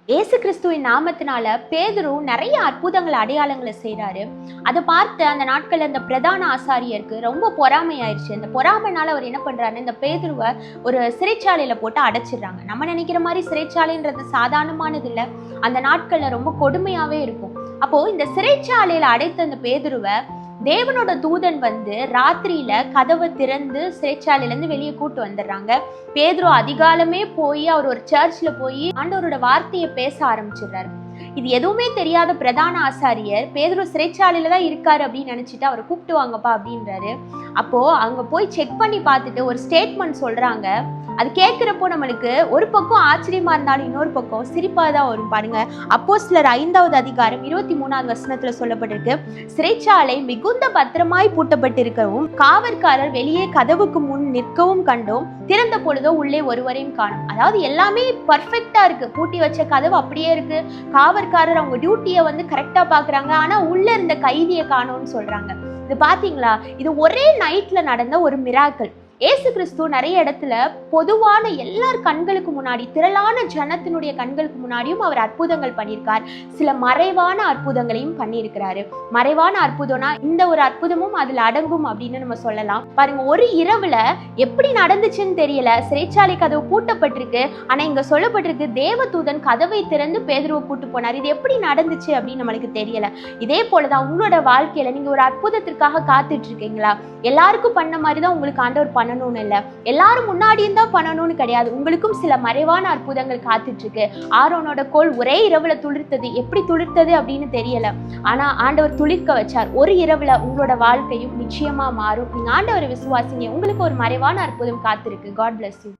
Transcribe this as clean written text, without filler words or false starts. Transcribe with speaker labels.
Speaker 1: ஏசு கிறிஸ்துவின் நாமத்தினால பேதுரு நிறைய அற்புதங்கள் அடையாளங்களை செய்கிறாரு. அதை பார்த்து அந்த நாட்களில் அந்த பிரதான ஆசாரியருக்கு ரொம்ப பொறாமையாயிருச்சு. அந்த பொறாமைனால அவர் என்ன பண்றாரு, இந்த பேதுருவை ஒரு சிறைச்சாலையில போட்டு அடைச்சிடுறாங்க. நம்ம நினைக்கிற மாதிரி சிறைச்சாலைன்றது சாதாரணமானது இல்லை. அந்த நாட்கள்ல ரொம்ப கொடுமையாவே இருக்கும். அப்போ இந்த சிறைச்சாலையில அடைத்த அந்த பேதுருவை தேவனோட தூதன் வந்து ராத்திரியில கதவை திறந்து சிறைச்சாலையிலேருந்து வெளியே கூட்டு வந்துடுறாங்க. பேதுரு அதிகாலமே போய் அவர் ஒரு சர்ச்ல போய் ஆண்டவரோட வார்த்தையை பேச ஆரம்பிச்சிடுறாரு. இது எதுவுமே தெரியாத பிரதான ஆசாரியர் பேதுரு சிறைச்சாலையில தான் இருக்காரு அப்படின்னு நினைச்சிட்டு அவரை கூப்பிட்டு வாங்கப்பா அப்படின்றாரு. அப்போ அங்க போய் செக் பண்ணி பார்த்துட்டு ஒரு ஸ்டேட்மெண்ட் சொல்றாங்க. அது கேட்கிறப்போ நம்மளுக்கு ஒரு பக்கம் ஆச்சரியமா இருந்தாலும் இன்னொரு பக்கம் சிரிப்பா தான் வரும். பாருங்க, அப்போஸ்தலர் 5வது அதிகாரம் 23வது வசனத்துல சொல்லப்பட்டிருக்கு, சிறைச்சாலை மிகுந்த பத்திரமாய் பூட்டப்பட்டிருக்கவும் காவற்காரர் வெளியே கதவுக்கு முன் நிற்கவும் கண்டோம், திறந்த பொழுதோ உள்ளே ஒருவரையும் காணும். அதாவது எல்லாமே பர்ஃபெக்டா இருக்கு. பூட்டி வச்ச கதவு அப்படியே இருக்கு. காவற்காரர் அவங்க டியூட்டியை வந்து கரெக்டா பாக்குறாங்க. ஆனா உள்ள இருந்த கைதியை காணோம்னு சொல்றாங்க. இது பாத்தீங்களா, இது ஒரே நைட்ல நடந்த ஒரு மிராக்கிள். ஏசு கிறிஸ்து நிறைய இடத்துல பொதுவான எல்லார் கண்களுக்கு முன்னாடி, திரளான ஜனத்தினுடைய கண்களுக்கு முன்னாடியும் அவர் அற்புதங்கள் பண்ணியிருக்கார். சில மறைவான அற்புதங்களையும் பண்ணியிருக்கிறாரு. மறைவான அற்புதம்னா இந்த ஒரு அற்புதமும் அதுல அடங்கும் அப்படின்னு நம்ம சொல்லலாம். பாருங்க, ஒரு இரவுல எப்படி நடந்துச்சுன்னு தெரியல, சிறைச்சாலை கதவு பூட்டப்பட்டிருக்கு. ஆனா இங்க சொல்லப்பட்டிருக்கு தேவதூதன் கதவை திறந்து பேதுருவை கூட்டு போனார். இது எப்படி நடந்துச்சு அப்படின்னு நம்மளுக்கு தெரியல. இதே போலதான் உங்களோட வாழ்க்கையில நீங்க ஒரு அற்புதத்திற்காக காத்துட்டு இருக்கீங்களா? எல்லாருக்கும் பண்ண மாதிரிதான் உங்களுக்கு ஆண்டவர் பண்ணணும்னு இல்லை, எல்லாரும் முன்னாடியும் தான் பண்ணணும்னு கிடையாது. உங்களுக்கும் சில மறைவான அற்புதங்கள் காத்துட்டு இருக்கு. ஆரோனோட கோல் ஒரே இரவுல துளிர்த்தது. எப்படி துளிர்த்தது அப்படின்னு தெரியல, ஆனா ஆண்டவர் துளிர்க்க வச்சார். ஒரு இரவுல உங்களோட வாழ்க்கையும் நிச்சயமா மாறும். நீங்க ஆண்டவரை விசுவாசிங்க, உங்களுக்கு ஒரு மறைவான அற்புதம் காத்திருக்கு. God bless you.